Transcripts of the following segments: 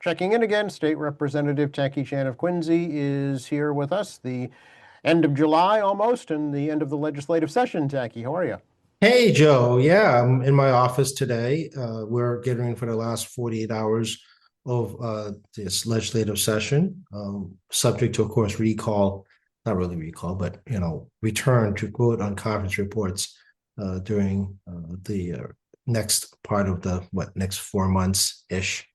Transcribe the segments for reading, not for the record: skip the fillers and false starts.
Checking in again, State Representative Tacky Chan of Quincy is here with us. The end of July almost and the end of the legislative session. Tacky, how are you? Hey, Joe. Yeah, I'm in my office today. We're getting ready for the last 48 hours of this legislative session, subject to, of course, recall, not really recall, but, return to vote on conference reports during the next part of next 4 months-ish.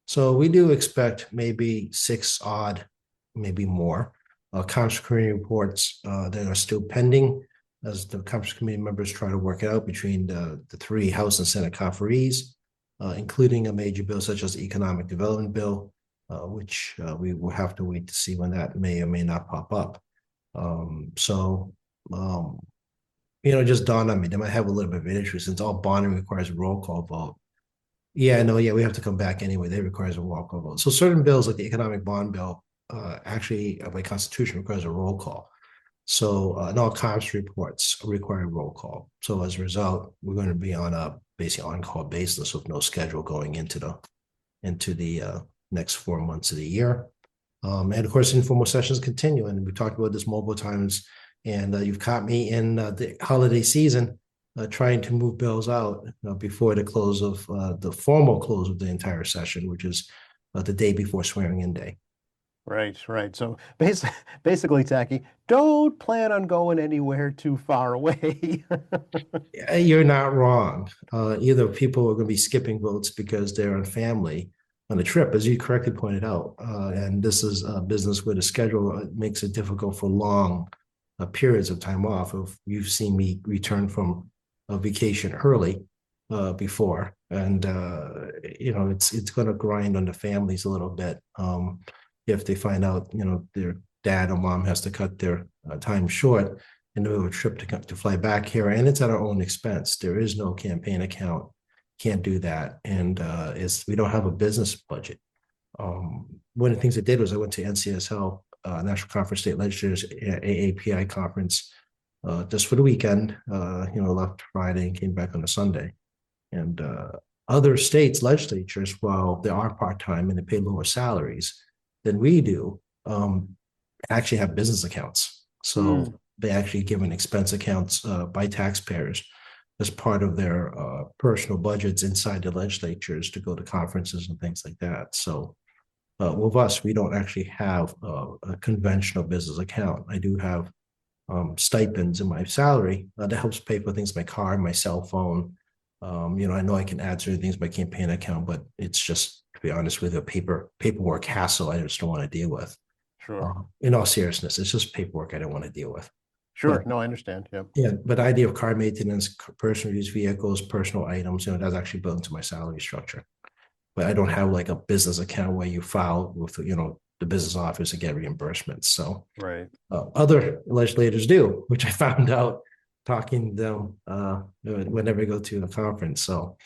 So we do expect maybe six odd, maybe more, conference committee reports that are still pending as the conference committee members try to work it out between the three House and Senate conferees, including a major bill such as the Economic Development Bill, which we will have to wait to see when that may or may not pop up. So, it just dawned on me, they might have a little bit of an issue since all bonding requires a roll call vote. Yeah, no, yeah, we have to come back anyway. They requires a roll call vote. So certain bills like the Economic Bond Bill, actually by Constitution requires a roll call. So and all conference reports require a roll call. So as a result, we're going to be on a basically on-call basis with no schedule going into the next 4 months of the year. And of course, informal sessions continue. And we talked about this multiple times. And you've caught me in the holiday season trying to move bills out before the close of the formal close of the entire session, which is the day before swearing in day. Right, right. So basically, Tacky, don't plan on going anywhere too far away. You're not wrong. Either people are going to be skipping votes because they're on family on a trip, as you correctly pointed out. And this is a business where the schedule makes it difficult for long periods of time off. If you've seen me return from a vacation early before, and it's going to grind on the families a little bit if they find out their dad or mom has to cut their time short in the middle of a trip to fly back here, and it's at our own expense. There is no campaign account, can't do that, and we don't have a business budget. One of the things I did was I went to NCSL, National Conference State Legislators AAPI conference just for the weekend. Left Friday and came back on a Sunday, and other states legislatures, while they are part-time and they pay lower salaries than we do, actually have business accounts. So they actually give an expense accounts by taxpayers as part of their personal budgets inside the legislatures to go to conferences and things like that. So with us, we don't actually have a conventional business account. I do have stipends in my salary that helps pay for things, my car, my cell phone. I know I can add certain things to my campaign account, but it's just, to be honest with you, paperwork hassle I just don't want to deal with. Sure. In all seriousness, it's just paperwork I don't want to deal with. Sure. But No, I understand. Yeah. yeah, but the idea of car maintenance, personal use vehicles, personal items, that's actually built into my salary structure. But I don't have like a business account where you file with, the business office and get reimbursements. So Right. other legislators do, which I found out talking to them whenever I go to a conference. So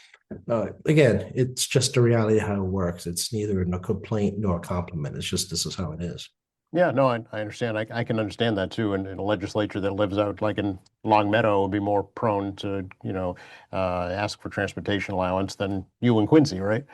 again, it's just the reality of how it works. It's neither a complaint nor a compliment. It's just this is how it is. Yeah, no, I understand. I can understand that too. And a legislature that lives out like in Long Meadow would be more prone to, ask for transportation allowance than you in Quincy, right?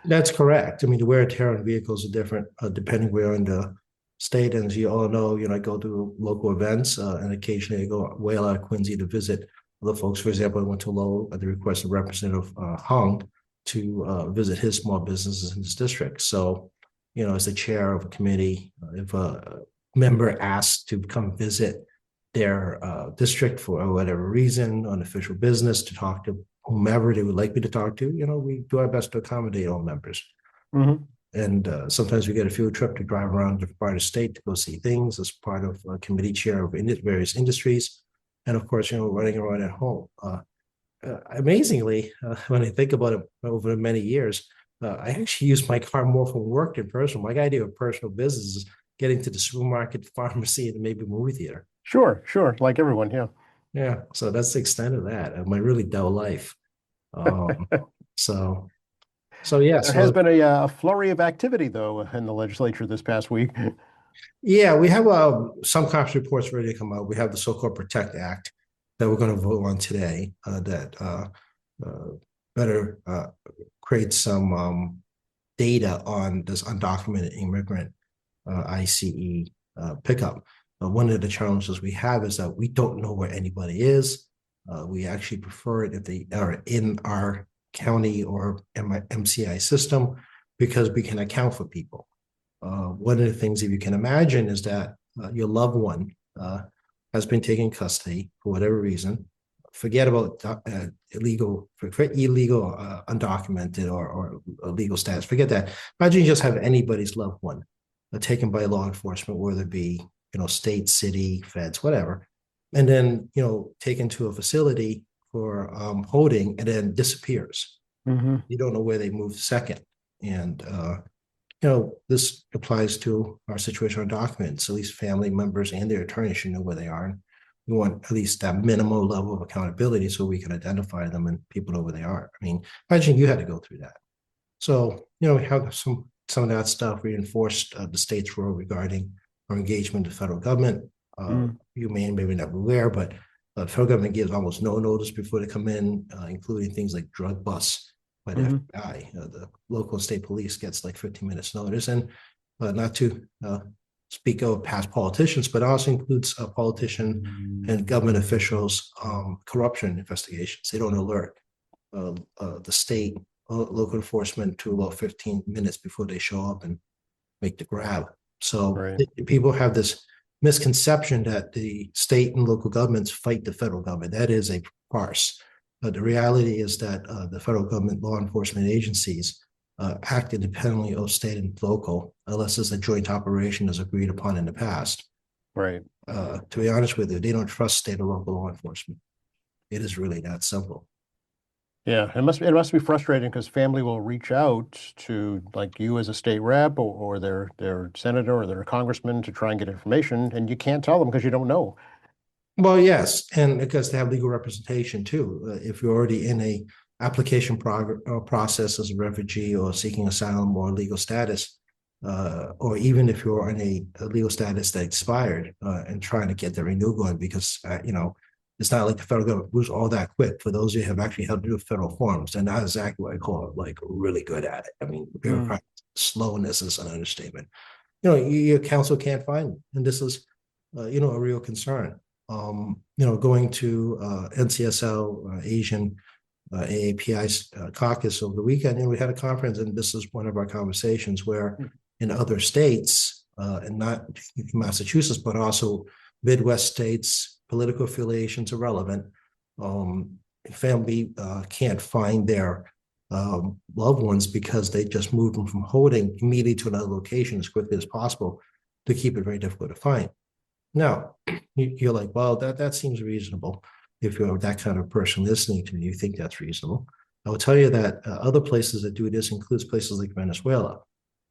That's correct. I mean, the wear and tear on vehicles are different depending where in the state. And as you all know, I go to local events and occasionally I go way out of Quincy to visit other folks. For example, I went to Lowell at the request of Representative Hung to visit his small businesses in his district. So, as the chair of a committee, if a member asks to come visit their district for whatever reason on official business to talk to whomever they would like me to talk to, we do our best to accommodate all members. Mm-hmm. And sometimes we get a field trip to drive around different part of the state to go see things as part of a committee chair of various industries. And of course, running around at home. Amazingly, when I think about it over many years, I actually use my car more for work than personal. My idea of personal business is getting to the supermarket, pharmacy, and maybe movie theater. Sure, sure. Like everyone, yeah. Yeah, so that's the extent of that of my really dull life. Um, so, so yeah, There has so been a flurry of activity, though, in the legislature this past week. yeah, we have some cops reports ready to come out. We have the so-called Protect Act that we're going to vote on today that better create some data on this undocumented immigrant ICE pickup. One of the challenges we have is that we don't know where anybody is. We actually prefer it if they are in our county or MCI system because we can account for people. One of the things, if you can imagine, is that your loved one has been taken custody for whatever reason. Forget about illegal, undocumented or illegal status. Forget that. Imagine you just have anybody's loved one taken by law enforcement, whether it be state, city, feds, whatever, and then taken to a facility for holding, and then disappears. Mm-hmm. You don't know where they moved second, and this applies to our situation on documents. At least family members and their attorneys should know where they are. And we want at least that minimal level of accountability so we can identify them and people know where they are. I mean, imagine you had to go through that. So, we have some of that stuff reinforced the state's role regarding our engagement with the federal government. You may maybe not be aware, but the federal government gives almost no notice before they come in, including things like drug busts by the FBI. The local and state police gets like 15 minutes notice, and not to speak of past politicians, but also includes politician and government officials corruption investigations. They don't alert the state local enforcement to about 15 minutes before they show up and make the grab. So people have this misconception that the state and local governments fight the federal government. That is a farce. But the reality is that the federal government law enforcement agencies act independently of state and local, unless it's a joint operation as agreed upon in the past. Right. To be honest with you, they don't trust state or local law enforcement. It is really that simple. Yeah, it must be frustrating because family will reach out to like you as a state rep or their senator or their congressman to try and get information, and you can't tell them because you don't know. Well, yes, and because they have legal representation too. If you're already in a application process as a refugee or seeking asylum or legal status, or even if you're in a legal status that expired and trying to get the renewal going, because it's not like the federal government moves all that quick. For those who have actually helped do federal forms, and that's exactly what I call it, like really good at it. I mean, bureaucratic slowness is an understatement. Your council can't find them, and this is, a real concern. Going to NCSL Asian AAPI's caucus over the weekend, and we had a conference, and this is one of our conversations where in other states, and not Massachusetts, but also Midwest states, political affiliations are relevant. Family can't find their loved ones because they just moved them from holding immediately to another location as quickly as possible to keep it very difficult to find. Now, you're like, well, that seems reasonable. If you're that kind of person listening to me, you think that's reasonable. I will tell you that other places that do this includes places like Venezuela,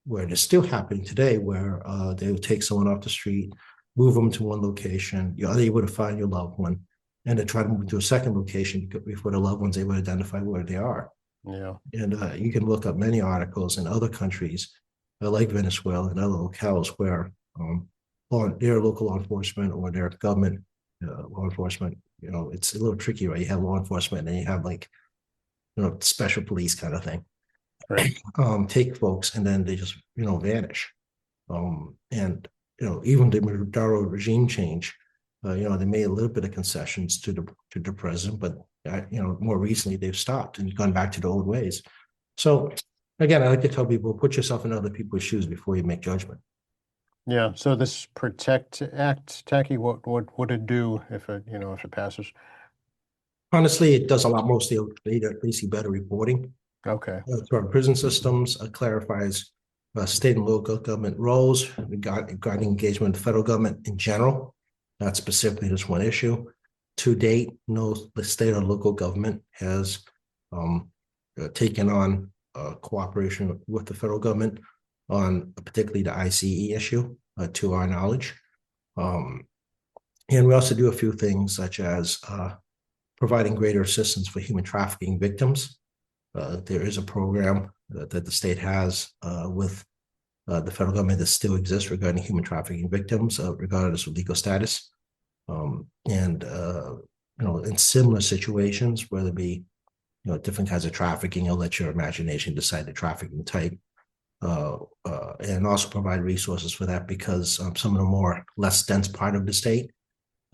where it is still happening today, where they will take someone off the street, move them to one location, you're unable to find your loved one, and then try to move to a second location before the loved one's able to identify where they are. Yeah. And you can look up many articles in other countries like Venezuela and other locales where their local law enforcement or their government law enforcement, it's a little tricky, right? You have law enforcement and you have like, special police kind of thing. Right. Take folks and then they just, vanish. And even the Maduro regime change, they made a little bit of concessions to the president, but more recently they've stopped and gone back to the old ways. So again, I like to tell people, put yourself in other people's shoes before you make judgment. Yeah. So this Protect Act, Tacky, what would it do if it passes? Honestly, it does a lot. Mostly, basically better reporting. Okay. To our prison systems, clarifies state and local government roles regarding engagement with the federal government in general, not specifically this one issue. To date, no the state or local government has taken on cooperation with the federal government on particularly the ICE issue, to our knowledge. And we also do a few things such as providing greater assistance for human trafficking victims. There is a program that the state has with the federal government that still exists regarding human trafficking victims, regardless of legal status. In similar situations, whether it be different kinds of trafficking, I'll let your imagination decide the trafficking type. and also provide resources for that because some of the more less dense part of the state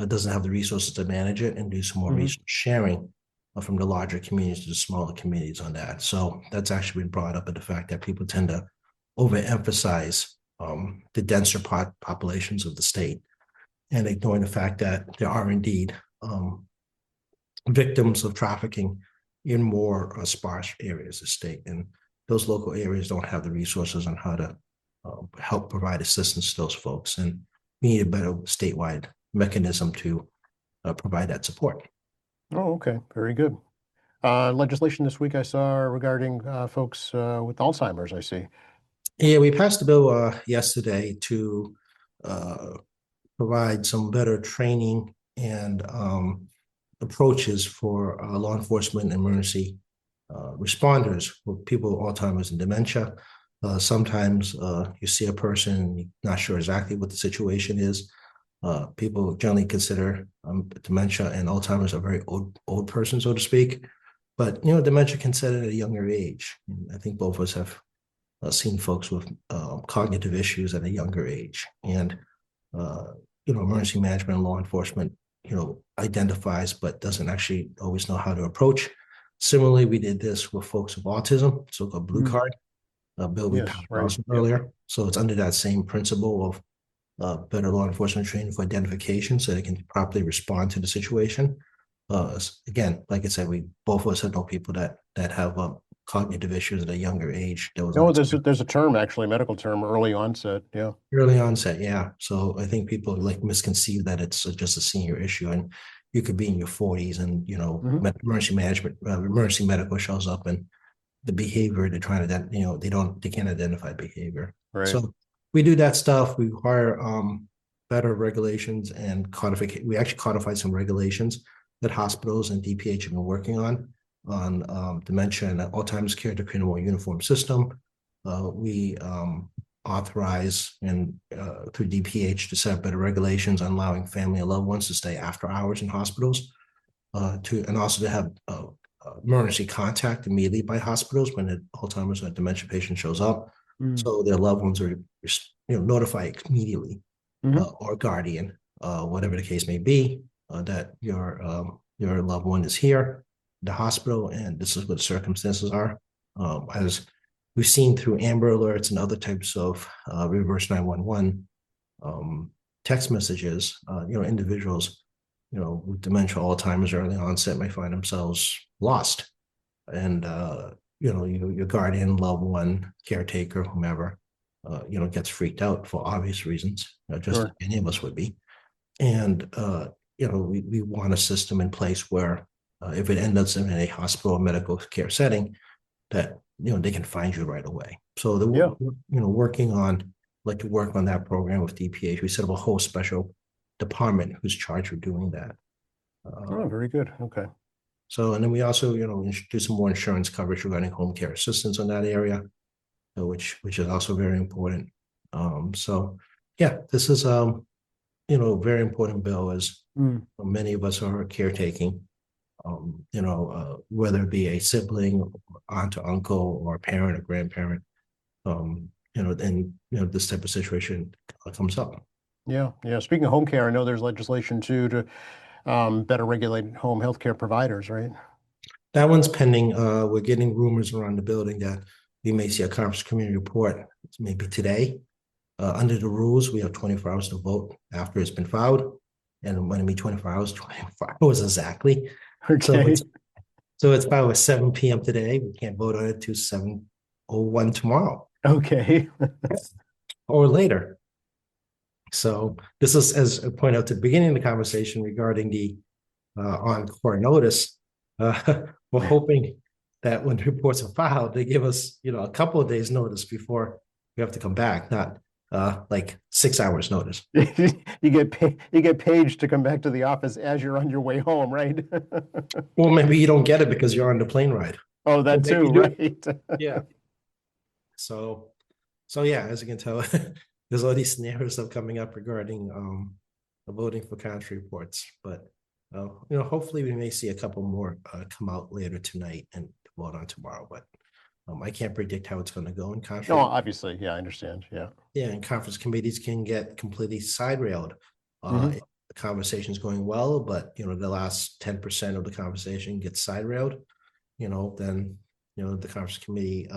doesn't have the resources to manage it and do some more Hmm. resource sharing from the larger communities to the smaller communities on that. So that's actually been brought up at the fact that people tend to overemphasize the denser populations of the state and ignoring the fact that there are indeed victims of trafficking in more sparse areas of the state. And those local areas don't have the resources on how to help provide assistance to those folks. And we need a better statewide mechanism to provide that support. Oh, okay. Very good. Legislation this week I saw regarding folks with Alzheimer's, I see. Yeah, we passed a bill yesterday to uh, provide some better training and approaches for law enforcement and emergency responders for people with Alzheimer's and dementia. Sometimes you see a person and you're not sure exactly what the situation is. People generally consider dementia and Alzheimer's a very old person, so to speak. But dementia can set in at a younger age. And I think both of us have seen folks with cognitive issues at a younger age, and uh, emergency management and law enforcement, identifies but doesn't actually always know how to approach. Similarly, we did this with folks with autism, so-called blue Mm. card, a bill we Yes, passed right. also Yep. earlier. So it's under that same principle of better law enforcement training for identification so they can properly respond to the situation. Again, like I said, we both of us know people that have cognitive issues at a younger age that was No, there's unexpected. there's a term actually, medical term, early onset. Yeah. Early onset, yeah. So I think people like misconceive that it's just a senior issue, and you could be in your 40s, and Hmm. emergency management, emergency medical shows up, and the behavior they're trying to, they can't identify behavior. Right. So we do that stuff. We require better regulations and codification. We actually codified some regulations that hospitals and DPH have been working on dementia and Alzheimer's care to create a more uniform system. We authorize and through DPH to set up better regulations on allowing family and loved ones to stay after hours in hospitals, and also to have emergency contact immediately by hospitals when an Alzheimer's or dementia patient shows up, Mm. so their loved ones are notified immediately, Hmm. or guardian, whatever the case may be, that your loved one is here, the hospital, and this is what the circumstances are. As we've seen through Amber Alerts and other types of reverse 911 text messages, individuals, with dementia, Alzheimer's, early onset may find themselves lost. And, your guardian, loved one, caretaker, whomever, gets freaked out for obvious reasons, just Sure. any of us would be. And, we want a system in place where if it ends up in a hospital or medical care setting, that, they can find you right away. So Yeah. working on, like to work on that program with DPH. We set up a whole special department who's charged with doing that. Oh, very good. Okay. So, and then we also, do some more insurance coverage regarding home care assistance in that area, which is also very important. So yeah, this is very important bill, as Mm. many of us are caretaking. Whether it be a sibling, aunt or uncle, or a parent or grandparent, then this type of situation comes up. Yeah. Yeah. Speaking of home care, I know there's legislation too to better regulate home health care providers, right? That one's pending. We're getting rumors around the building that we may see a conference community report maybe today. Under the rules, we have 24 hours to vote after it's been filed. And when it be 24 hours, 24 hours exactly. So Okay. it's filed at 7 p.m. today. We can't vote on it to 7:01 tomorrow Okay. or later. So this is, as I pointed out at the beginning of the conversation regarding the on-court notice. We're hoping that when the reports are filed, they give us, a couple of days notice before we have to come back, not like 6 hours notice. You get paged to come back to the office as you're on your way home, right? Or maybe you don't get it because you're on the plane ride. Oh, Or that maybe too, you do. right? Yeah. So, yeah, as you can tell, there's all these scenarios of coming up regarding the voting for country reports. But hopefully we may see a couple more come out later tonight and vote on tomorrow. But I can't predict how it's going to go in No, conference. obviously, yeah, I understand. Yeah. Yeah, and conference committees can get completely side railed. Hmm. If the conversation's going well, but the last 10% of the conversation gets side railed, then the conference committee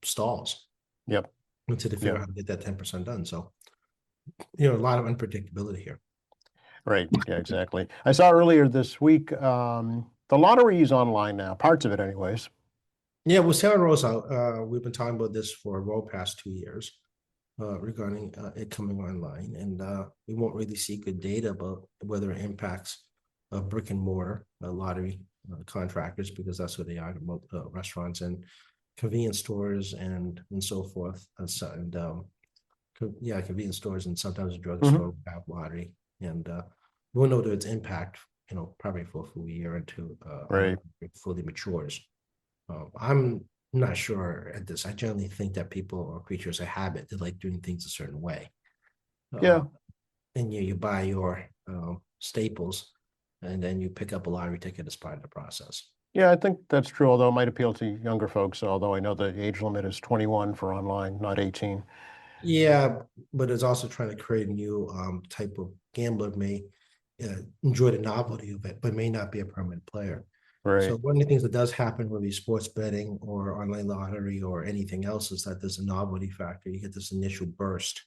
stalls Yep. until they figure Yeah. out how to get that 10% done. So, a lot of unpredictability here. Right. Yeah, exactly. I saw earlier this week, the lottery is online now, parts of it anyways. Yeah, well, Sarah Rosa, we've been talking about this for well past 2 years regarding it coming online, and we won't really see good data about whether it impacts brick and mortar lottery contractors, because that's what they are, restaurants and convenience stores and so forth. Yeah, convenience stores and sometimes a drugstore Hmm. have lottery, and we'll know its impact, probably for a full year until Right. it fully matures. I'm not sure at this. I generally think that people are creatures of habit. They like doing things a certain way. Uh, Yeah. and you buy your staples, and then you pick up a lottery ticket as part of the process. Yeah, I think that's true, although it might appeal to younger folks, although I know the age limit is 21 for online, not 18. Yeah, but it's also trying to create a new type of gambler may enjoy the novelty of it, but may not be a permanent player. So Right. one of the things that does happen with these sports betting or online lottery or anything else is that there's a novelty factor. You get this initial burst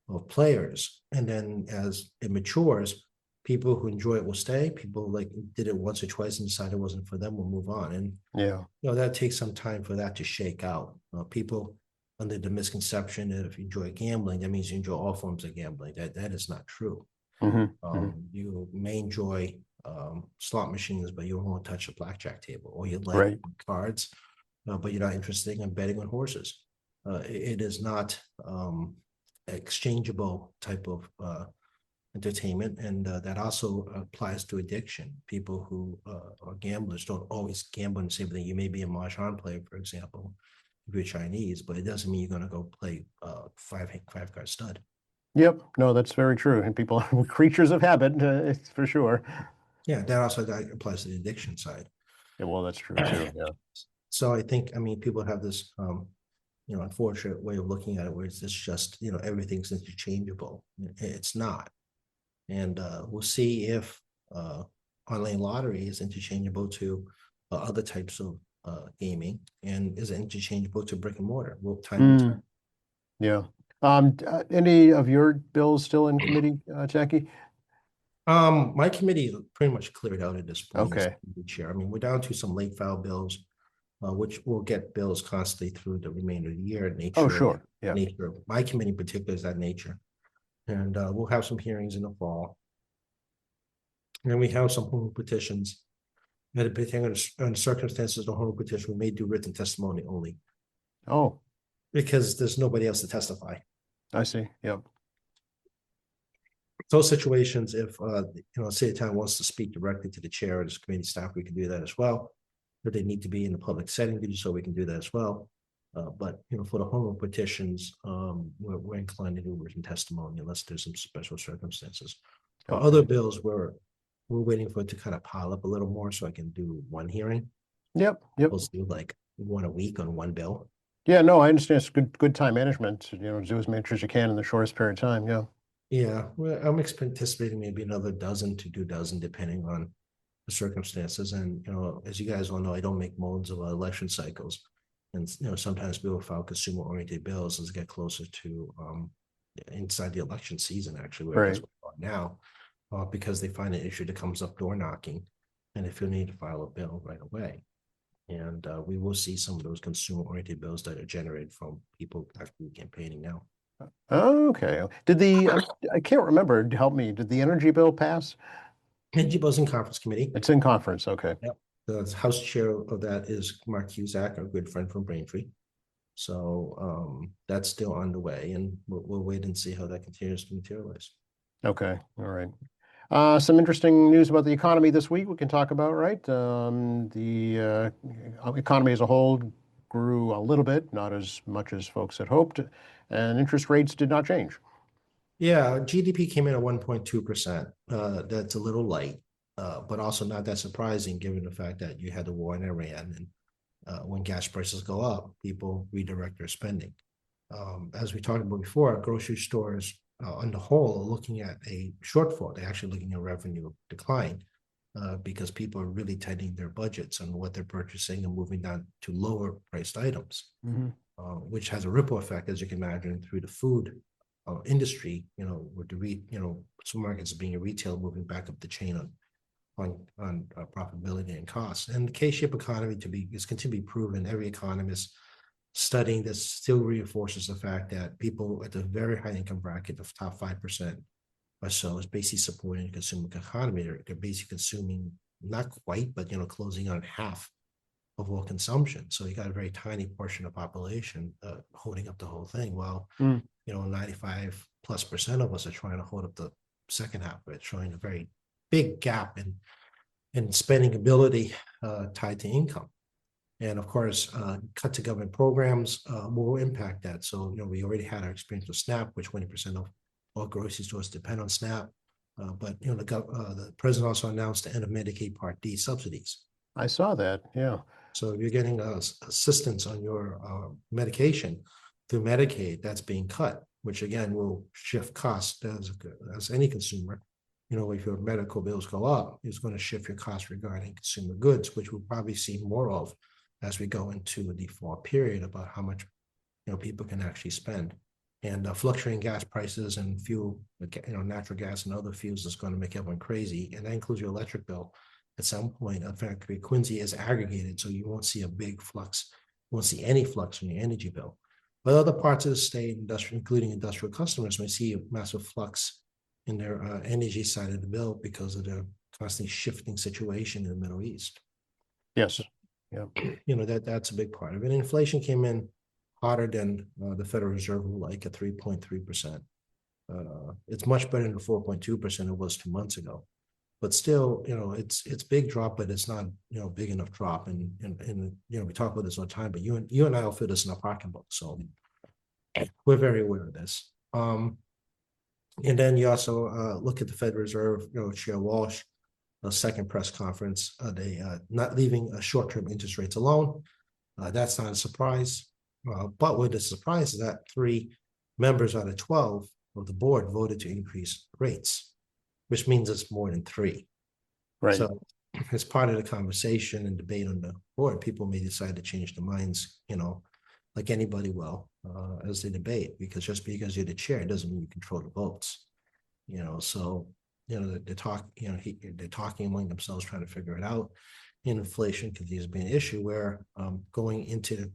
of players, and then as it matures, people who enjoy it will stay. People like did it once or twice and decided it wasn't for them will move on, and Yeah. that takes some time for that to shake out. People under the misconception that if you enjoy gambling, that means you enjoy all forms of gambling. That is not true. Hmm. Hmm. You may enjoy slot machines, but you won't touch a blackjack table, or you like Right. cards, but you're not interested in betting on horses. It is not exchangeable type of entertainment, and that also applies to addiction. People who are gamblers don't always gamble in the same thing. You may be a mahjong player, for example, if you're Chinese, but it doesn't mean you're going to go play five card stud. Yep. No, that's very true. And people are creatures of habit, it's for sure. Yeah, that applies to the addiction side. Yeah, well, that's true too. Yeah. So I think, I mean, people have this unfortunate way of looking at it, where it's just everything's interchangeable. It's not. And we'll see if online lottery is interchangeable to other types of gaming, and is it interchangeable to brick and mortar. Well, time will tell. Mm, yeah. Any of your bills still in committee, Jackie? My committee is pretty much cleared out at this point as Okay. the chair. I mean, we're down to some late file bills, which will get bills constantly through the remainder of the year. Oh, sure. Yeah. Nature of my committee in particular is that nature, and we'll have some hearings in the fall, and we have some home petitions. And depending on circumstances of the home petition, we may do written testimony only, Oh, because there's nobody else to testify. I see. Yep. Those situations, if city town wants to speak directly to the chair or this committee staff, we can do that as well. But they need to be in a public setting to do so, we can do that as well. But for the home petitions, we're inclined to do written testimony unless there's some special circumstances. For Okay. other bills, we're waiting for it to kind of pile up a little more so I can do one hearing. Yep. Yep. We'll do like one a week on one bill. Yeah, no, I understand. It's good time management, do as many as you can in the shortest period of time. Yeah. Yeah, well, I'm anticipating maybe another dozen to 2 dozen, depending on the circumstances. And as you guys all know, I don't make moans of election cycles, and sometimes people file consumer-oriented bills as they get closer to inside the election season. Actually, where that's Right. what we are now, because they find an issue that comes up door knocking, and they feel need to file a bill right away. And we will see some of those consumer-oriented bills that are generated from people actually campaigning now. Okay. I can't remember, help me, did the energy bill pass? Energy Bills in Conference Committee. It's in conference. Okay. Yep. The House Chair of that is Mark Cusack, our good friend from Braintree. So that's still underway, and we'll wait and see how that continues to materialize. Okay. All right. Some interesting news about the economy this week we can talk about, right? The economy as a whole grew a little bit, not as much as folks had hoped, and interest rates did not change. Yeah, GDP came in at 1.2%. That's a little light, but also not that surprising given the fact that you had the war in Iran, and when gas prices go up, people redirect their spending. As we talked about before, grocery stores on the whole are looking at a shortfall. They're actually looking at revenue decline because people are really tightening their budgets on what they're purchasing and moving down to lower priced items, which has a ripple effect, as you can imagine, through the food industry. With supermarkets being a retail, moving back up the chain on profitability and costs. And the K-shaped economy is continuing to be proven. Every economist studying this still reinforces the fact that people at the very high income bracket, the top 5% or so, is basically supporting the consumer economy. They're basically consuming, not quite, but closing on half of all consumption. So you got a very tiny portion of the population holding up the whole thing. While 95+% of us are trying to hold up the second half of it, showing a very big gap in spending ability tied to income. And of course, cut to government programs will impact that. So, we already had our experience with SNAP, which 20% of all grocery stores depend on SNAP. But the president also announced the end of Medicaid Part D subsidies. I saw that, yeah. So if you're getting assistance on your medication through Medicaid, that's being cut, which again will shift costs as any consumer. If your medical bills go up, it's going to shift your costs regarding consumer goods, which we'll probably see more of as we go into the fall period, about how much people can actually spend. And fluctuating gas prices and fuel, natural gas and other fuels is going to make everyone crazy, and that includes your electric bill. At some point, in fact, Quincy is aggregated, so you won't see a big flux. You won't see any flux in your energy bill. But other parts of the state, including industrial customers, may see a massive flux in their energy side of the bill because of the constantly shifting situation in the Middle East. Yes. Yeah. That's a big part of it. Inflation came in hotter than the Federal Reserve would like, at 3.3%. It's much better than the 4.2% it was 2 months ago. But still, it's big drop, but it's not big enough drop. And we talk about this all the time, but you and I will fit this in our pocketbook, so we're very aware of this. And then you also look at the Federal Reserve, Chair Walsh, a second press conference, they not leaving short-term interest rates alone. That's not a surprise. But what is a surprise is that 3 members out of 12 of the board voted to increase rates, which means it's more than 3. Right. So as part of the conversation and debate on the board, people may decide to change their minds, like anybody will, as they debate, because just because you're the chair doesn't mean you control the votes. So they're talking among themselves, trying to figure it out. Inflation continues to be an issue where going into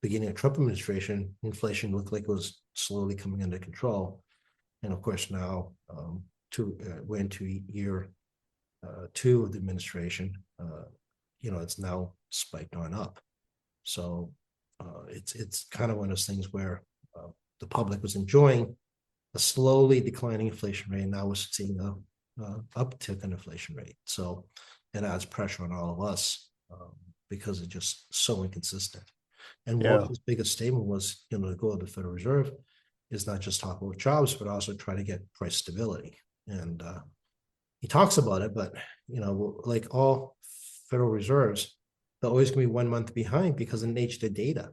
beginning of Trump administration, inflation looked like it was slowly coming under control. And of course, now we're into year 2 of the administration. It's now spiked on up. So it's kind of one of those things where the public was enjoying a slowly declining inflation rate, and now we're seeing a uptick in inflation rate. So it adds pressure on all of us because it's just so inconsistent. And Walsh's biggest statement was, the goal of the Federal Reserve is not just talk about jobs, but also try to get price stability. And he talks about it, but like all Federal Reserves, they're always going to be 1 month behind because of the nature of the data.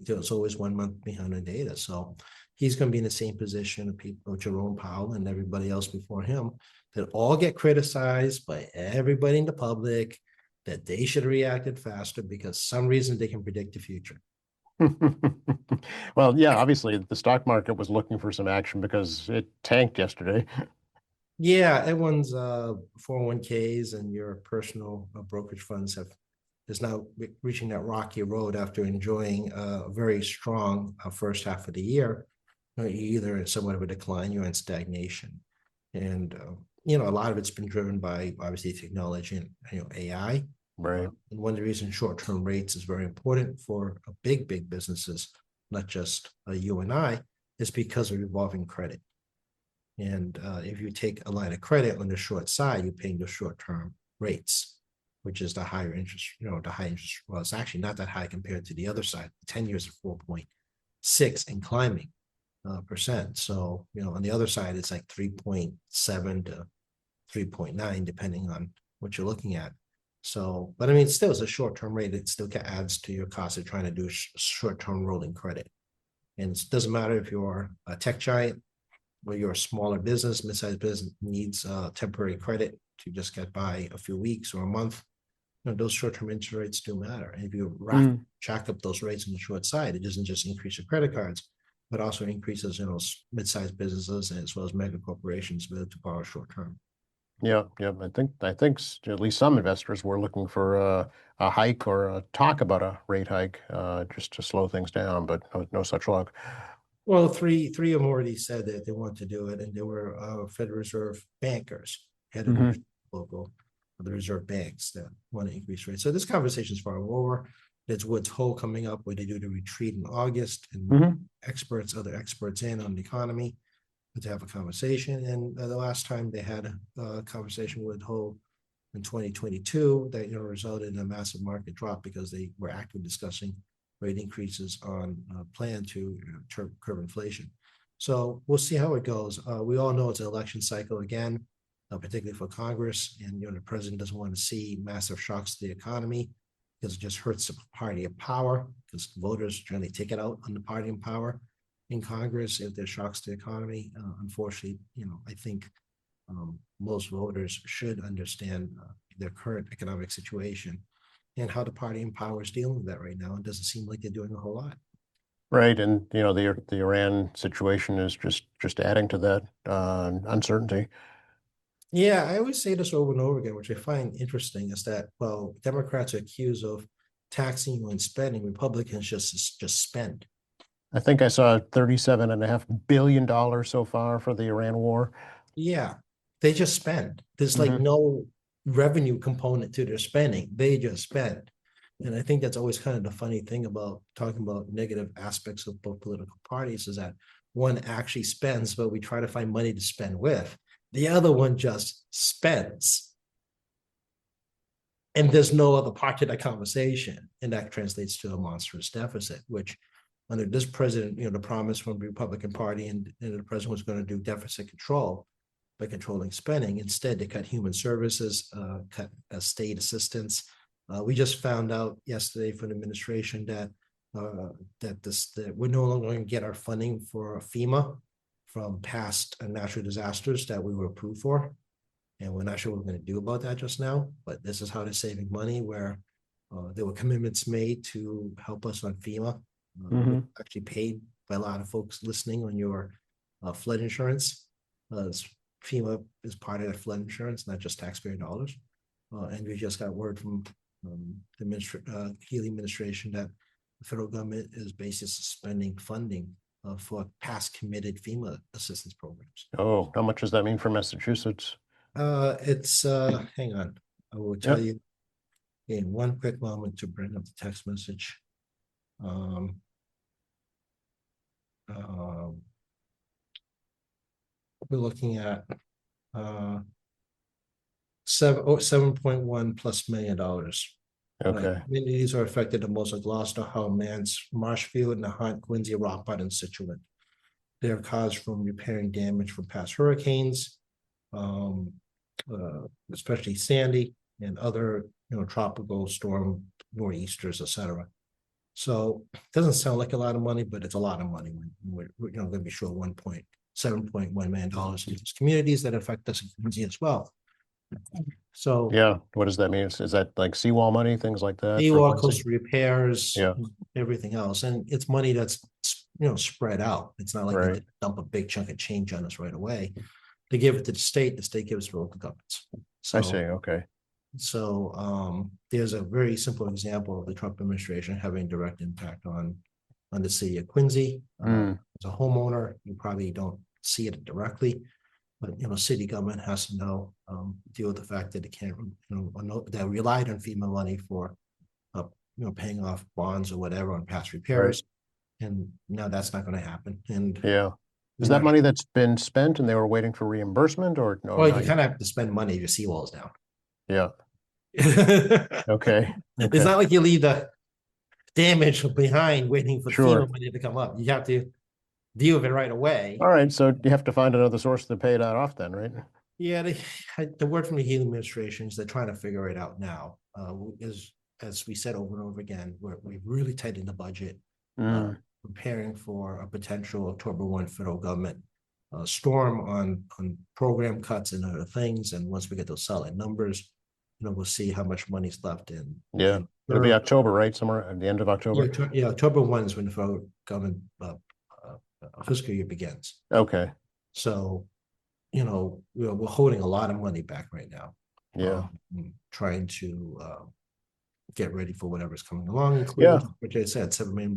It's always 1 month behind the data. So he's going to be in the same position of people, Jerome Powell and everybody else before him, that all get criticized by everybody in the public, that they should have reacted faster because some reason they can predict the future. Well, yeah, obviously the stock market was looking for some action because it tanked yesterday. Yeah, everyone's 401ks and your personal brokerage funds is now reaching that rocky road after enjoying a very strong first half of the year. You're either in somewhat of a decline, you're in stagnation. And a lot of it's been driven by obviously technology and AI. Right. And one of the reasons short-term rates is very important for big businesses, not just you and I, is because of revolving credit. And if you take a line of credit on the short side, you're paying the short-term rates, which is the higher interest, the high interest. Well, it's actually not that high compared to the other side. 10 years are 4.6 and climbing percent. So, on the other side, it's like 3.7 to 3.9, depending on what you're looking at. So, but I mean, still, it's a short-term rate. It still adds to your cost of trying to do short-term rolling credit. And it doesn't matter if you're a tech giant or you're a smaller business, mid-sized business needs temporary credit to just get by a few weeks or a month. You know, those short-term interest rates do matter. And if you jack up those rates on the short side, it doesn't just increase your credit cards, but also increases, you know, mid-sized businesses as well as mega corporations ability to borrow short-term. Yeah, yeah. I think at least some investors were looking for a hike or a talk about a rate hike, just to slow things down, but no such luck. Well, three of them already said that they want to do it, and they were Federal Reserve bankers, head of the local the reserve banks that want to increase rates. So this conversation is far over. There's Woods Hole coming up where they do the retreat in August, and other experts in on the economy to have a conversation. And the last time they had a conversation with Hole in 2022, that resulted in a massive market drop because they were actively discussing rate increases on a plan to curb inflation. So we'll see how it goes. We all know it's an election cycle again, particularly for Congress, and the president doesn't want to see massive shocks to the economy because it just hurts the party of power, because voters generally take it out on the party in power in Congress if there's shocks to the economy. Unfortunately, I think most voters should understand their current economic situation and how the party in power is dealing with that right now. It doesn't seem like they're doing a whole lot. Right, and the Iran situation is just adding to that uncertainty. Yeah, I always say this over and over again, which I find interesting, is that, well, Democrats are accused of taxing you and spending, Republicans just spend. I think I saw $37.5 billion so far for the Iran war. Yeah, they just spend. There's like no revenue component to their spending. They just spend. And I think that's always kind of the funny thing about talking about negative aspects of both political parties, is that one actually spends, but we try to find money to spend with. The other one just spends. And there's no other part to that conversation. And that translates to a monstrous deficit, which under this president, the promise from the Republican Party and the president was going to do deficit control by controlling spending. Instead, they cut human services, cut state assistance. We just found out yesterday from the administration that that we're no longer going to get our funding for FEMA from past natural disasters that we were approved for. And we're not sure what we're going to do about that just now, but this is how they're saving money, where there were commitments made to help us on FEMA, actually paid by a lot of folks listening on your flood insurance. FEMA is part of that flood insurance, not just taxpayer dollars. And we just got word from the Healy administration that the federal government is basically suspending funding for past committed FEMA assistance programs. Oh, how much does that mean for Massachusetts? It's hang on, I will tell you in one quick moment to bring up the text message. We're looking at $7.1 plus million. Okay. Communities are affected the most: like Gloucester, Hull, Marshfield, Nahant, Quincy, Rockport, and Situate. They are caused from repairing damage from past hurricanes, especially Sandy and other tropical storm nor'easters, etc. So it doesn't sound like a lot of money, but it's a lot of money. We're going to be short $7.1 million in these communities that affect us as well. So yeah, what does that mean? Is that like seawall money, things like that? Seawall, coastal repairs, yeah, everything else, and it's money that's spread out. It's not like they dump a big chunk of change on us right away. They give it to the state gives it to local governments. So, I see. Okay. So there's a very simple example of the Trump administration having direct impact on the city of Quincy. As a homeowner, you probably don't see it directly, but city government has to deal with the fact that it can't, that relied on FEMA money for, paying off bonds or whatever on past repairs, and now that's not going to happen. And yeah, is that money that's been spent and they were waiting for reimbursement, or no? Well, you kind of have to spend money if your seawall's down. Yeah. Okay. It's not like you leave the damage behind waiting for FEMA money to come up. You have to deal with it right away. All right, so you have to find another source to pay that off then, right? Yeah, the word from the healing administration is they're trying to figure it out now. Is as we said over and over again, we've really tightened the budget, uh, Mm, preparing for a potential October 1 federal government storm on program cuts and other things. And once we get those solid numbers, we'll see how much money's left yeah. in It'll be reserve. October, right? Somewhere at the end of Yeah, October. yeah, October 1 is when the federal government fiscal year begins. Okay. So we're holding a lot of money back right now, Yeah. trying to get ready for whatever's coming along, Yeah. including, which I said, $7 million,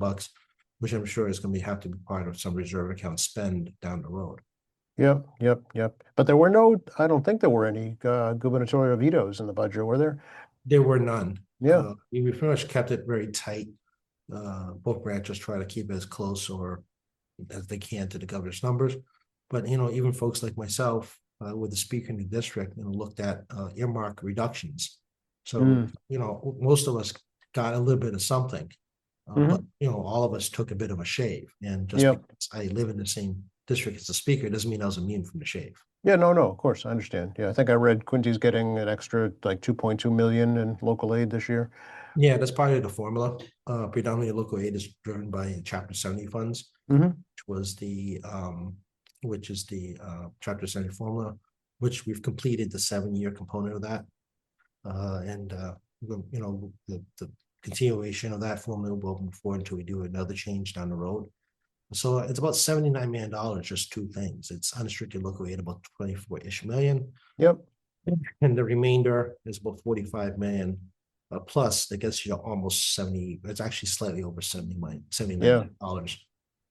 which I'm sure is going to have to be part of some reserve account spend down the road. Yep. Yep. Yep. But there were no, I don't think there were any gubernatorial vetoes in the budget, were there? There were none. Yeah. We pretty much kept it very tight. Both branches try to keep it as close or as they can to the governor's numbers. But even folks like myself, with the speaker in the district, looked at earmark reductions. So Mm, most of us got a little bit of something, but hmm. all of us took a bit of a shave. And just Yep. because I live in the same district as the speaker doesn't mean I was immune from the shave. Yeah, no, no, of course, I understand. Yeah, I think I read Quincy's getting an extra like 2.2 million in local aid this year. Yeah, that's part of the formula. Predominantly local aid is driven by Chapter 70 funds, Hmm. which is the Chapter 70 formula, which we've completed the 7-year component of that. And the continuation of that formula will move forward until we do another change down the road. So it's about $79 million, just two things. It's unrestricted local aid, about 24-ish million, Yep. and the remainder is about 45 million. Plus, that gets you to almost 70. It's actually slightly over 70 million, Yeah. $79.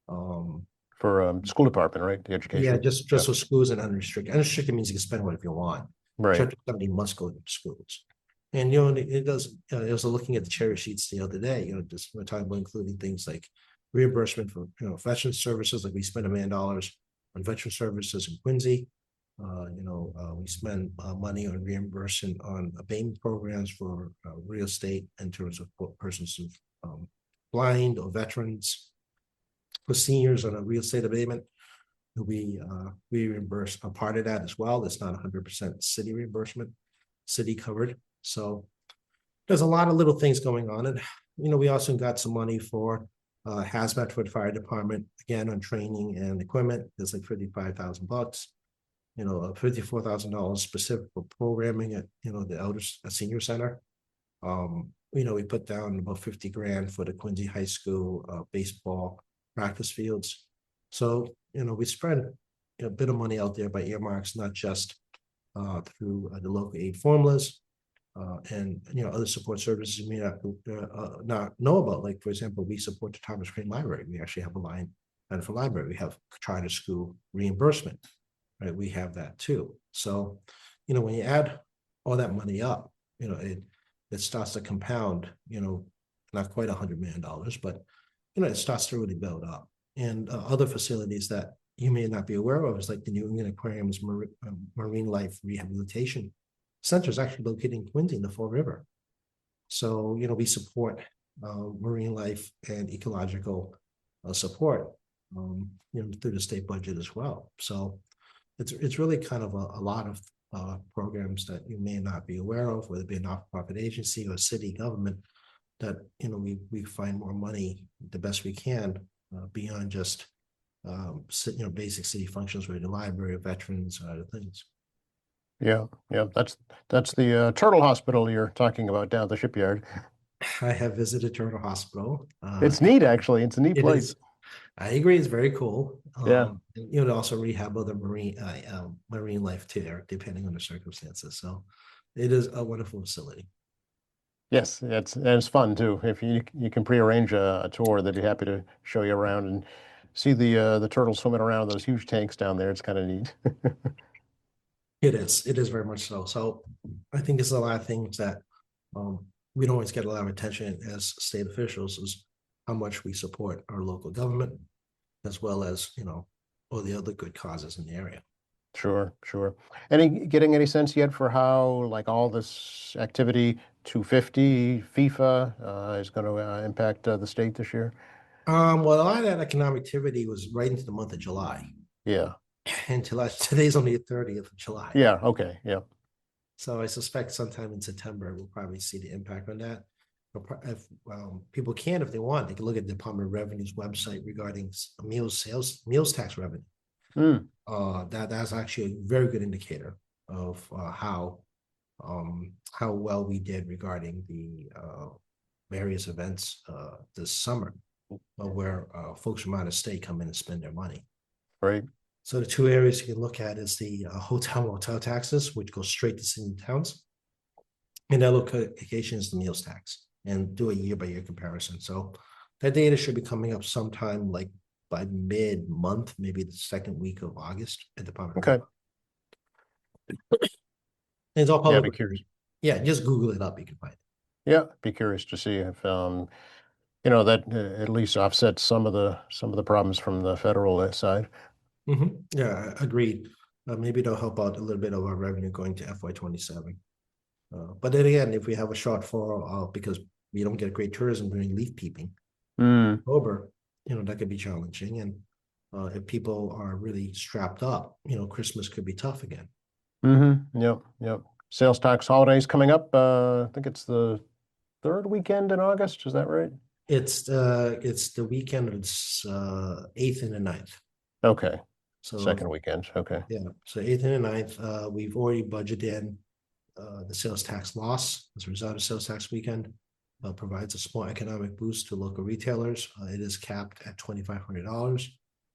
Um, For school department, right? The yeah, education. just Yeah. for schools and unrestricted. Unrestricted means you can spend whatever you want. Right. Chapter 70 must go to schools. And it does. I was looking at the cherry sheets the other day. Just we're talking about including things like reimbursement for veteran services. Like we spend $1 million on veteran services in Quincy. We spend money on reimbursement on abatement programs for real estate in terms of persons who blind or veterans. For seniors on a real estate abatement, we reimburse a part of that as well. It's not 100% city reimbursement, city covered. So there's a lot of little things going on, and we also got some money for hazmat for the fire department, again on training and equipment. There's like $55,000. $54,000 specific for programming at the elder senior center. We put down about 50 grand for the Quincy High School baseball practice fields. So we spread a bit of money out there by earmarks, not just through the local aid formulas, and other support services you may not know about. Like, for example, we support the Thomas Crane Library. We actually have a line and for library. We have charter school reimbursement, right? We have that too. So when you add all that money up, it starts to compound. Not quite $100 million, but it starts to really build up. And other facilities that you may not be aware of is like the New England Aquarium's Marine Life Rehabilitation Center is actually located in Quincy in the Fall River. So we support marine life and ecological support through the state budget as well. So it's really kind of a lot of programs that you may not be aware of, whether it be a not-for-profit agency or city government, that we find more money the best we can beyond just basic city functions with the library, veterans, and other things. Yeah. Yeah. That's the Turtle Hospital you're talking about down at the shipyard. I have visited Turtle Hospital. It's neat, actually. It's a neat It place. is. I agree. It's very cool. Yeah. To also rehab other marine life too, depending on the circumstances. So it is a wonderful facility. Yes, it's fun too. If you can prearrange a tour, they'd be happy to show you around and see the turtles swimming around in those huge tanks down there. It's kind of neat. It is. It is very much so. So I think it's a lot of things that we don't always get a lot of attention as state officials, is how much we support our local government, as well as all the other good causes in the area. Sure, sure. Getting any sense yet for how like all this activity 250 FIFA is going to impact the state this year? Well, a lot of that economic activity was right into the month of July. Yeah. in July. Today's only the 30th of July. Yeah, okay, yeah. So I suspect sometime in September, we'll probably see the impact on that. If people can, if they want, they can look at the Department of Revenue's website regarding meals tax revenue. Mm, That's actually a very good indicator of how well we did regarding the various events this summer, where folks from out of state come in and spend their money. right. So the two areas you can look at is the hotel motel taxes, which go straight to city and towns, and that location is the meals tax, and do a year by year comparison. So that data should be coming up sometime like by mid-month, maybe the second week of August at the Department of Okay. Revenue. And it's all Yeah, public. be curious. Yeah, just Google it up, you can find it. Yeah, be curious to see if that at least offsets some of the problems from the federal side. Yeah, agreed. Maybe it'll help out a little bit of our revenue going to FY27. But then again, if we have a shortfall because we don't get great tourism during leaf peeping Mm, over, that could be challenging. And if people are really strapped up, Christmas could be tough again. yep, yep. Sales tax holidays coming up. I think it's the third weekend in August. Is that right? It's the weekend of 8th and the 9th. Okay, So second weekend. Okay. yeah, so 8th and the 9th, we've already budgeted in the sales tax loss as a result of sales tax weekend. Provides a small economic boost to local retailers. It is capped at $2,500,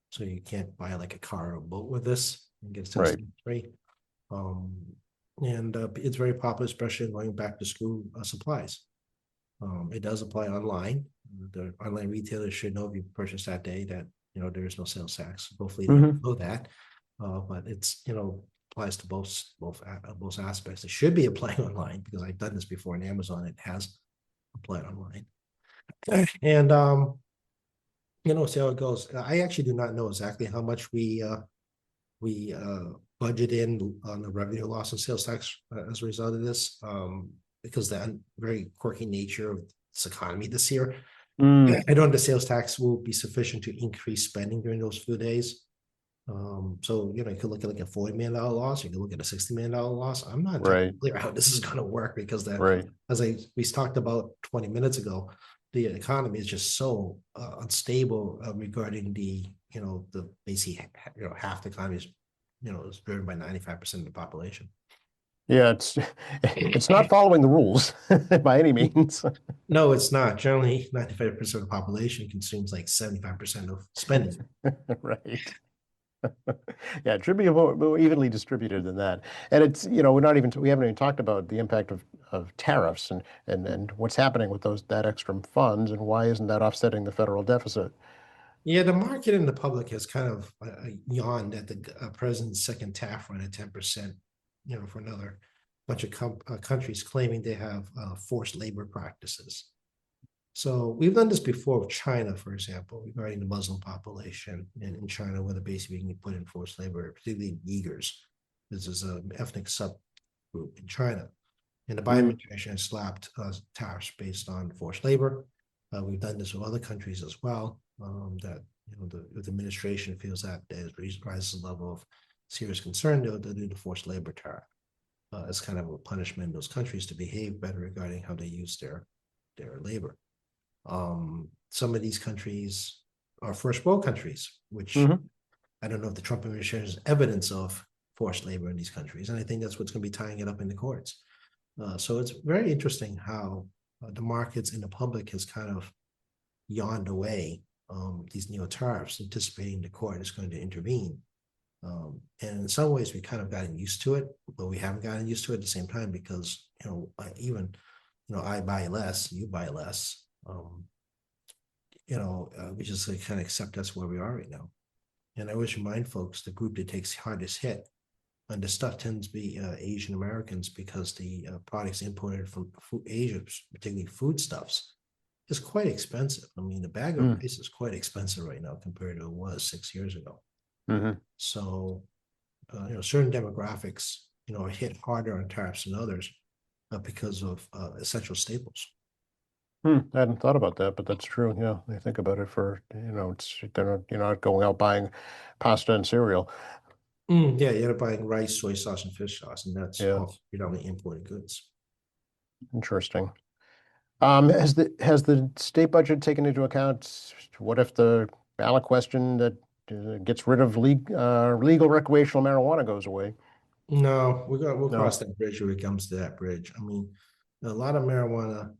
so you can't buy like a car or a boat with this and get sales Right. tax free. And it's very popular, especially going back to school supplies. It does apply online. The online retailers should know if you purchase that day that there is no sales tax. Hopefully, they Mm-hmm. know that, but it's applies to both aspects. It should be applying online because I've done this before in Amazon. It has applied online, and see how it goes. I actually do not know exactly how much we budget in on the revenue loss and sales tax as a result of this, because the very quirky nature of this economy this year. Mm, I don't know the sales tax will be sufficient to increase spending during those few days. So you could look at like a $40 million loss, you can look at a $60 million loss. I'm not entirely right. clear how this is going to work because Right. as we talked about 20 minutes ago, the economy is just so unstable regarding the basically half the economy is driven by 95% of the population. Yeah, it's not following the rules by any means. No, it's not. Generally, 95% of the population consumes like 75% of spending. Right. Yeah, it should be more evenly distributed than that. And it's, we haven't even talked about the impact of tariffs and what's happening with that extra funds and why isn't that offsetting the federal deficit? Yeah, the market and the public has kind of yawned at the president's second tariff run at 10%, for another bunch of countries claiming they have forced labor practices. So we've done this before with China, for example, regarding the Muslim population in China, where they're basically being put in forced labor, particularly Uyghurs. This is an ethnic subgroup in China. And the Biden Mm, administration has slapped tariffs based on forced labor. We've done this with other countries as well. That the administration feels that there rises a level of serious concern, they'll do the forced labor tariff as kind of a punishment in those countries to behave better regarding how they use their labor. Some of these countries are first world countries, which hmm I don't know if the Trump administration has evidence of forced labor in these countries, and I think that's what's going to be tying it up in the courts. So it's very interesting how the markets and the public has kind of yawned away these neo tariffs, anticipating the court is going to intervene. And in some ways, we kind of gotten used to it, but we haven't gotten used to it at the same time because I buy less, you buy less. We just kind of accept that's where we are right now. And I always remind folks the group that takes hardest hit and the stuff tends to be Asian Americans because the products imported from Asia, particularly foodstuffs, is quite expensive. I mean, the bag of rice is quite expensive right now compared to it was 6 years ago. hmm So, certain demographics, are hit harder on tariffs than others because of essential staples. I hadn't thought about that, but that's true. Yeah, they think about it for, they're not going out buying pasta and cereal. Yeah, you're buying rice, soy sauce, and fish sauce, and that's Yeah, all predominantly imported goods. interesting. Has the state budget taken into account what if the ballot question that gets rid of legal recreational marijuana goes away? No, we'll No. cross that bridge when it comes to that bridge. I mean, a lot of marijuana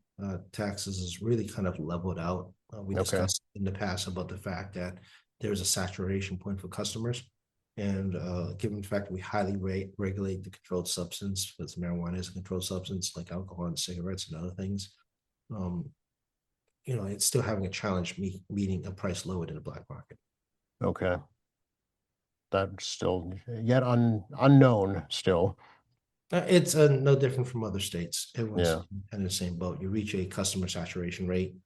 taxes is really kind of leveled out. We Okay. discussed in the past about the fact that there's a saturation point for customers. And given the fact that we highly regulate the controlled substance, because marijuana is a controlled substance like alcohol and cigarettes and other things, um, it's still having a challenge meeting a price lower than the black market. Okay. That's still yet unknown still. It's no different from other states. Everyone's Yeah. in the same boat. You reach a customer saturation rate,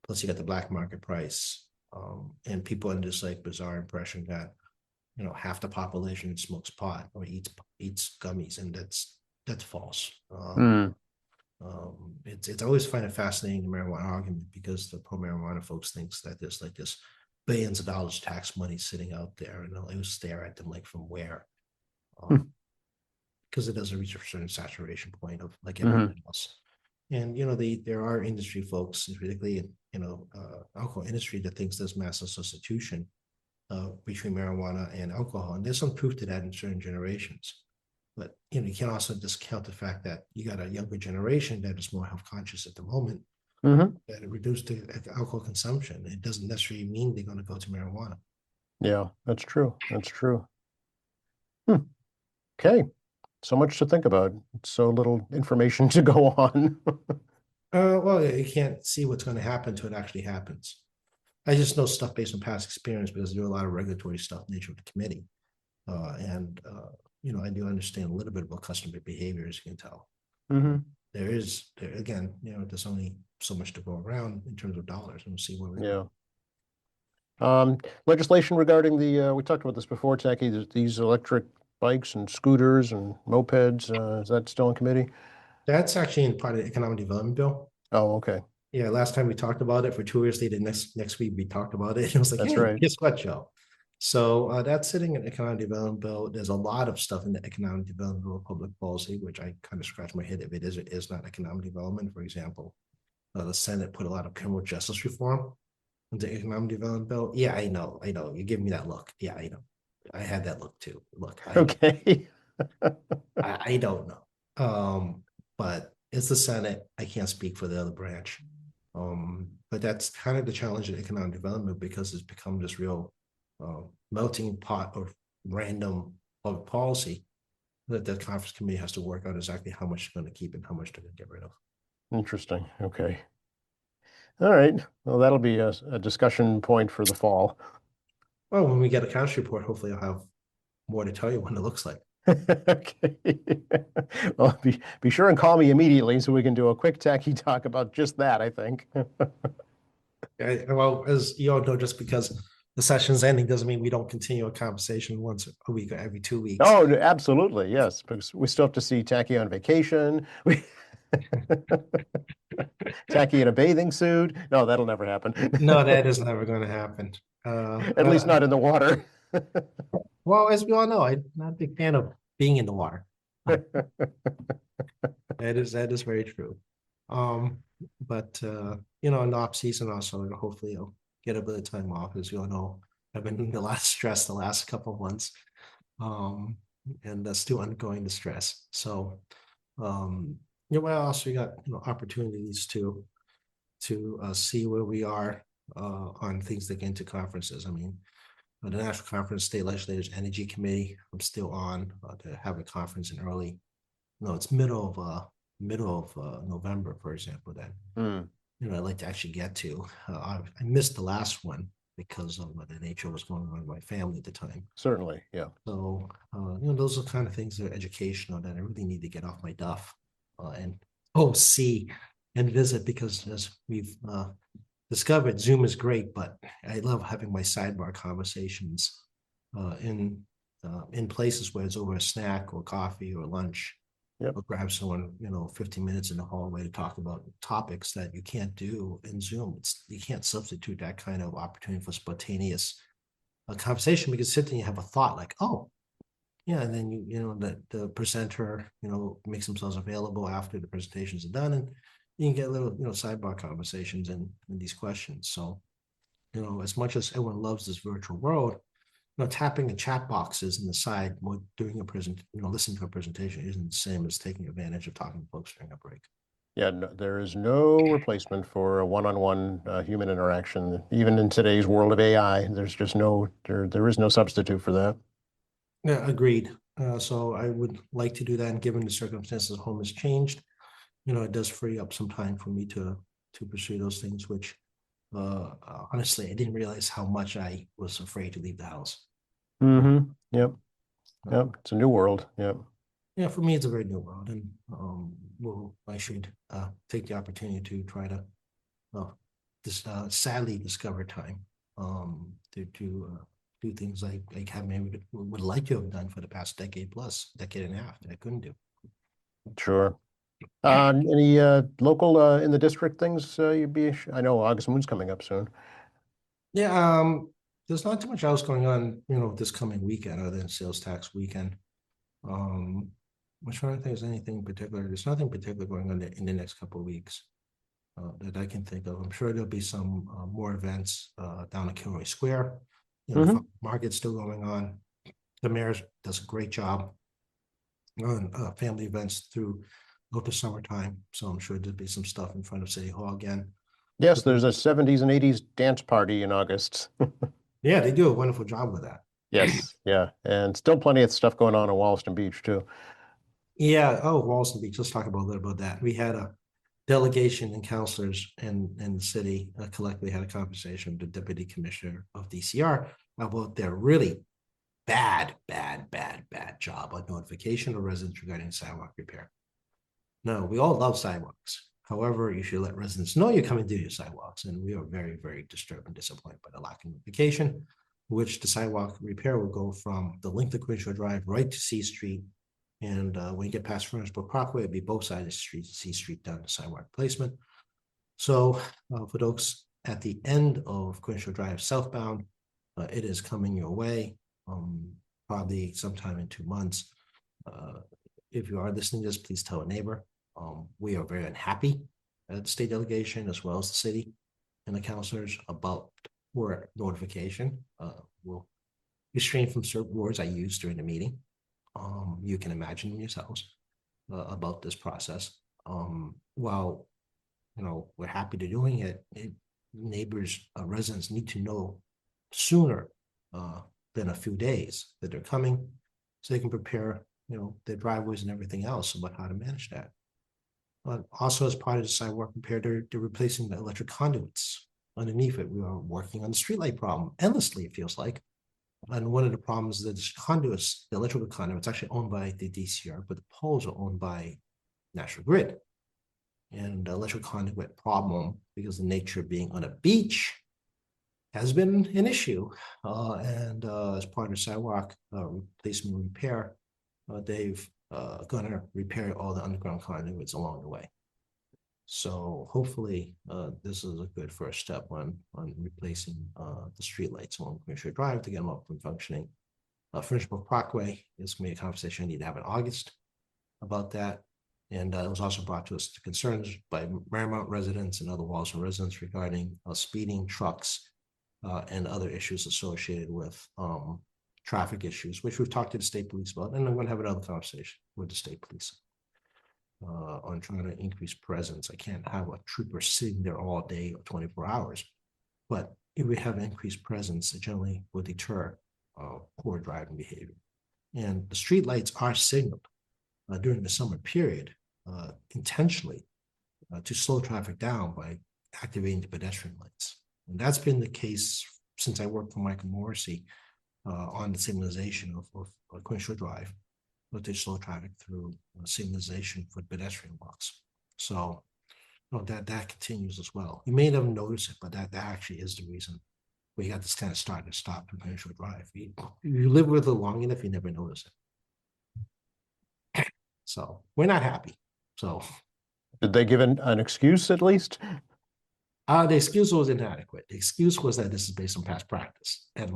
plus you got the black market price, and people under this like bizarre impression that half the population smokes pot or eats gummies, and that's false. Hmm. It's always find it fascinating the marijuana argument because the pro marijuana folks thinks that there's like this billions of dollars tax money sitting out there, and they'll stare at them like from where. Hmm. Um, because it doesn't reach a certain saturation point of like Hmm. everything else. And there are industry folks, particularly alcohol industry, that thinks there's massive substitution between marijuana and alcohol, and there's some proof to that in certain generations. But you can't also discount the fact that you got a younger generation that is more health conscious at the moment Hmm. that it reduced the alcohol consumption. It doesn't necessarily mean they're going to go to marijuana. Yeah, that's true. That's true. Hmm. Okay. So much to think about. So little information to go on. Well, you can't see what's going to happen until it actually happens. I just know stuff based on past experience because I do a lot of regulatory stuff in nature of the committee. And I do understand a little bit about customer behavior, as you can tell. Hmm. Again, there's only so much to go around in terms of dollars, and we'll see where we Yeah. go. Legislation regarding we talked about this before, Tacky, these electric bikes and scooters and mopeds, is that still in committee? That's actually in part of the economic development bill. Oh, okay. Yeah, last time we talked about it for 2 years, the next week we talked about it. It was like, That's hey, right. guess what, Joe? So that's sitting in the economic development bill. There's a lot of stuff in the economic development bill of public policy, which I kind of scratch my head if it is or is not economic development. For example, the Senate put a lot of criminal justice reform into economic development bill. Yeah, I know. You give me that look. Yeah, I know. I had that look too. Look, I know. Okay. I don't know. But it's the Senate. I can't speak for the other branch. But that's kind of the challenge in economic development because it's become this real melting pot of random public policy that the conference committee has to work out exactly how much they're going to keep and how much they're going to get rid of. Interesting. Okay. All right. Well, that'll be a discussion point for the fall. Well, when we get a conference report, hopefully I'll have more to tell you what it looks like. Okay. Well, be sure and call me immediately so we can do a quick tacky talk about just that, I think. Well, as you all know, just because the session's ending doesn't mean we don't continue a conversation once a week or every 2 weeks. Oh, absolutely. Yes, because we still have to see Tacky on vacation. Tacky in a bathing suit. No, that'll never happen. No, that is never going to happen. At least not in the water. Well, as we all know, I'm not a big fan of being in the water. That is very true. But in the off season also, hopefully I'll get a bit of time off. As you all know, I've been in a lot of stress the last couple of months. And still undergoing the stress. So well, also we got opportunities to see where we are on things that get into conferences. I mean, the National Conference State Legislators Energy Committee, I'm still on to have a conference in it's middle of November, for example, that Hmm. I'd like to actually get to. I missed the last one because of the nature of what's going on with my family at the time. Certainly, yeah. So, those are kind of things that are educational that I really need to get off my duff and see and visit because as we've discovered, Zoom is great, but I love having my sidebar conversations in places where it's over a snack or coffee or lunch. Yep. Or grab someone, 15 minutes in the hallway to talk about topics that you can't do in Zoom. You can't substitute that kind of opportunity for spontaneous a conversation. We can sit there and have a thought like, oh, Yeah, and then you know that the presenter, makes themselves available after the presentations are done, and you can get little, sidebar conversations in these questions. So, as much as everyone loves this virtual world, tapping the chat boxes in the side while doing a present, listening to a presentation isn't the same as taking advantage of talking to folks during a break. Yeah, no, there is no replacement for a one-on-one human interaction. Even in today's world of AI, there's just there is no substitute for that. Yeah, agreed. So I would like to do that, and given the circumstances, home has changed. It does free up some time for me to pursue those things, which honestly, I didn't realize how much I was afraid to leave the house. Mm-hmm. Yep. Uh, Yep. It's a new world. Yep. yeah, for me, it's a very new world, and I should take the opportunity to try to this sadly discover time to do things like have maybe would like to have done for the past decade and a half that I couldn't do. Sure. Any local in the district things you'd be? I know August Moon's coming up soon. Yeah, there's not too much else going on, this coming weekend other than sales tax weekend. Um, I'm trying to think if there's anything particular. There's nothing particular going on in the next couple of weeks that I can think of. I'm sure there'll be some more events down at Kilroy Square. The Hmm. market's still going on. The mayor does a great job on family events through the summertime. So I'm sure there'll be some stuff in front of City Hall again. Yes, there's a 70s and 80s dance party in August. Yeah, they do a wonderful job with that. Yes, yeah, and still plenty of stuff going on Wollaston Beach too. Yeah. Oh, Walston Beach. Let's talk about a little about that. We had a delegation and counselors in the city collectively had a conversation with the deputy commissioner of DCR about their really bad job on notification of residents regarding sidewalk repair. No, we all love sidewalks. However, you should let residents know you're coming to do your sidewalks. And we are very, very disturbed and disappointed by the lack of notification, which the sidewalk repair will go from the length of Queen Shore Drive right to C Street. And when you get past Furnace-Brook Parkway, it'll be both sides of the street, C Street down to sidewalk placement. So for those at the end of Queen Shore Drive southbound, it is coming your way, probably sometime in 2 months. If you are listening to this, please tell a neighbor. We are very unhappy at the state delegation as well as the city and the councilors about poor notification. We'll restrain from certain words I used during the meeting. You can imagine yourselves about this process. While we're happy to doing it, neighbors, residents need to know sooner than a few days that they're coming, so they can prepare their driveways and everything else about how to manage that. Also, as part of the sidewalk repair, they're replacing the electric conduits underneath it. We are working on the streetlight problem endlessly, it feels like. And one of the problems is that the conduits, the electrical conduits, actually owned by the DCR, but the poles are owned by National Grid. And the electrical conduit problem, because the nature of being on a beach, has been an issue. As part of sidewalk replacement repair, they've going to repair all the underground conduits along the way. So hopefully this is a good first step on replacing the streetlights along Queen Shore Drive to get them up and functioning. Furnace-Brook Parkway is going to be a conversation I need to have in August about that. And it was also brought to us to concerns by Marymount residents and other Wollaston residents regarding speeding trucks and other issues associated with traffic issues, which we've talked to the state police about. And I'm going to have another conversation with the state police on trying to increase presence. I can't have a trooper sitting there all day or 24 hours. But if we have increased presence, it generally will deter poor driving behavior. And the street lights are signaled during the summer period intentionally to slow traffic down by activating the pedestrian lights. And that's been the case since I worked for Michael Morrissey on the signalization of Queen Shore Drive, but to slow traffic through signalization for pedestrian walks. So that continues as well. You may never notice it, but that actually is the reason we got this kind of start and stop to Queen Shore Drive. You live with it long enough, you never notice it. So we're not happy. So did they give an excuse at least? the excuse was inadequate. The excuse was that this is based on past practice. And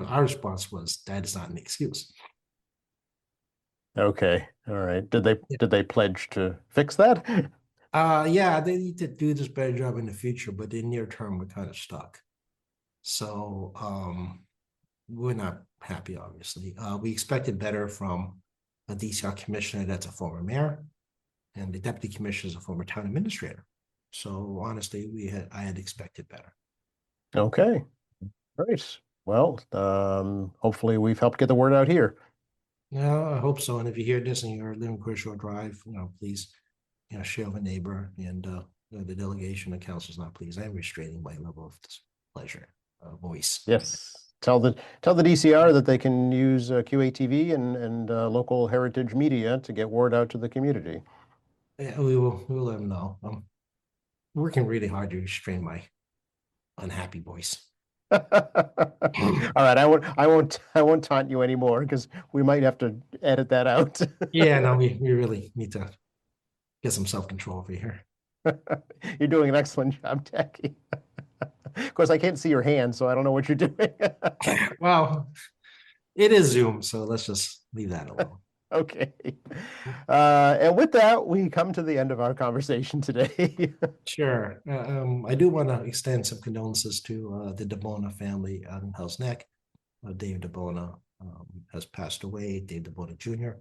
our response was that is not an excuse. Okay. All right. Did they pledge to fix that? Yeah, they need to do this better job in the future, but in near term, we're kind of stuck. So we're not happy, obviously. We expected better from a DCR commissioner that's a former mayor, and the deputy commissioner is a former town administrator. So honestly, I had expected better. Okay. Great. Well, hopefully we've helped get the word out here. Yeah, I hope so. And if you hear this and you're living Crenshaw Drive, please, share with a neighbor and the delegation of council is not pleased. I'm restraining my level of displeasure voice. Yes. Tell the DCR that they can use QATV and local heritage media to get word out to the community. Yeah, we'll let them know. I'm working really hard to restrain my unhappy voice. All right, I won't taunt you anymore because we might have to edit that out. Yeah, no, we really need to get some self-control over here. You're doing an excellent job, Jackie. Of course, I can't see your hand, so I don't know what you're doing. Well, it is Zoom, so let's just leave that alone. Okay. And with that, we come to the end of our conversation today. Sure. I do want to extend some condolences to the DeBona family out in Hell's Neck. Dave DeBona has passed away. Dave DeBona Jr.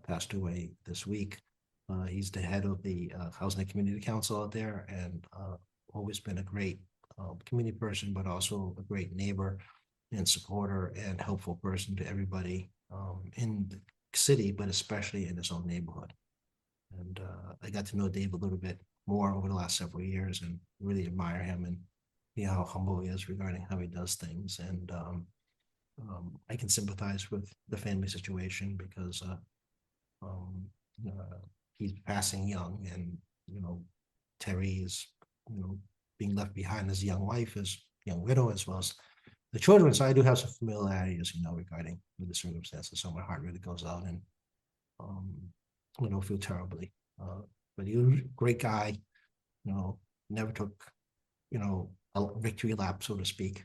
Passed away this week. He's the head of the Hell's Neck Community Council out there, and always been a great community person, but also a great neighbor and supporter and helpful person to everybody in the city, but especially in his own neighborhood. And I got to know Dave a little bit more over the last several years and really admire him and how humble he is regarding how he does things. And I can sympathize with the family situation because um, he's passing young, and Terry is being left behind as a young wife, as young widow, as well as the children. So I do have some familiarity, as regarding the circumstances. So my heart really goes out, and feel terribly. But he was a great guy. Never took a victory lap, so to speak,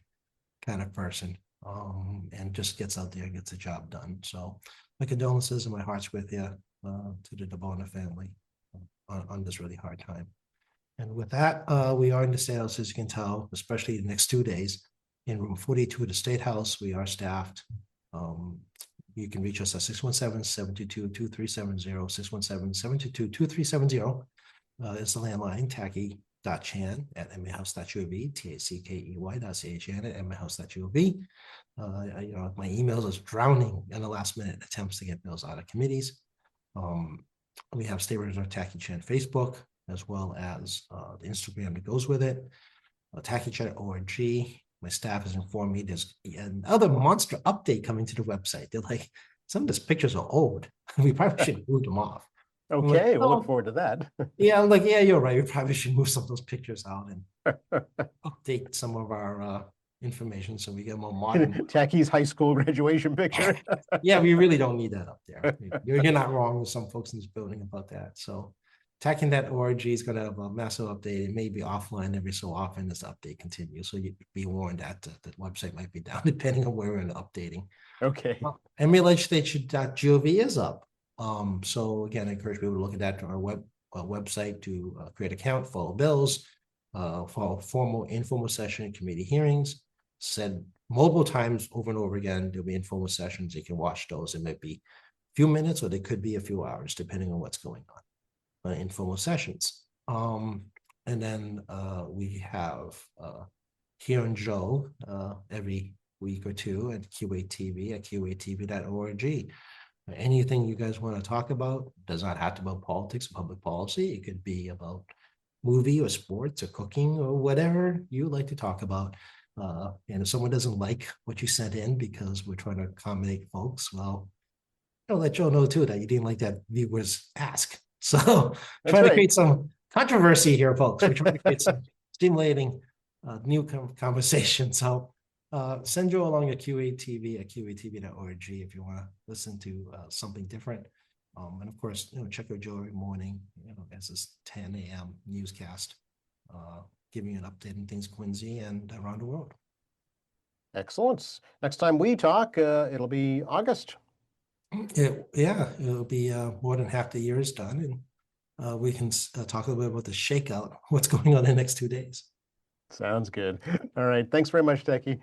kind of person. And just gets out there and gets the job done. So my condolences and my heart's with you to the DeBona family on this really hard time. And with that, we are in the sales, as you can tell, especially the next 2 days. In room 42 of the State House, we are staffed. You can reach us at 617-722-2370, 617-722-2370. It's the landline, tackey.chan@emmahouse.gov, tackey.chan@emmahouse.gov. My emails is drowning in the last minute attempts to get bills out of committees. We have State Representative Tacky Chan Facebook, as well as the Instagram that goes with it, tackychan.org. My staff has informed me there's another monster update coming to the website. They're like, some of these pictures are old. We probably should move them off. Okay, we'll look forward to that. Yeah, I'm like, yeah, you're right. We probably should move some of those pictures out and update some of our information so we get more modern. Tacky's high school graduation picture. Yeah, we really don't need that up there. You're not wrong with some folks in this building about that. So Tacking.org is going to have a massive update. It may be offline every so often as the update continues. So you'd be warned that the website might be down depending on where we're updating. Okay. And legislature.gov is up. So again, I encourage people to look at that to our website to create an account, follow bills, follow formal, informal session, committee hearings. Said multiple times over and over again, there'll be informal sessions. You can watch those. It might be a few minutes or they could be a few hours, depending on what's going on. Informal sessions. And then we have Here and Joe every week or two at QATV at qatv.org. Anything you guys want to talk about does not have to be about politics or public policy. It could be about movie or sports or cooking or whatever you like to talk about. And if someone doesn't like what you sent in because we're trying to accommodate folks, well, I'll let Joe know too that you didn't like that viewers ask. So trying to create some controversy here, folks. We're trying to create some stimulating new conversation. So send Joe along at QATV at qatv.org if you want to listen to something different. And of course, check out Joe every morning, as this 10 a.m. newscast, giving you an update on things Quincy and around the world. Excellent. Next time we talk, it'll be August. Yeah, it'll be more than half the year is done, and we can talk a little bit about the shakeout, what's going on in the next 2 days. Sounds good. All right. Thanks very much, Techie.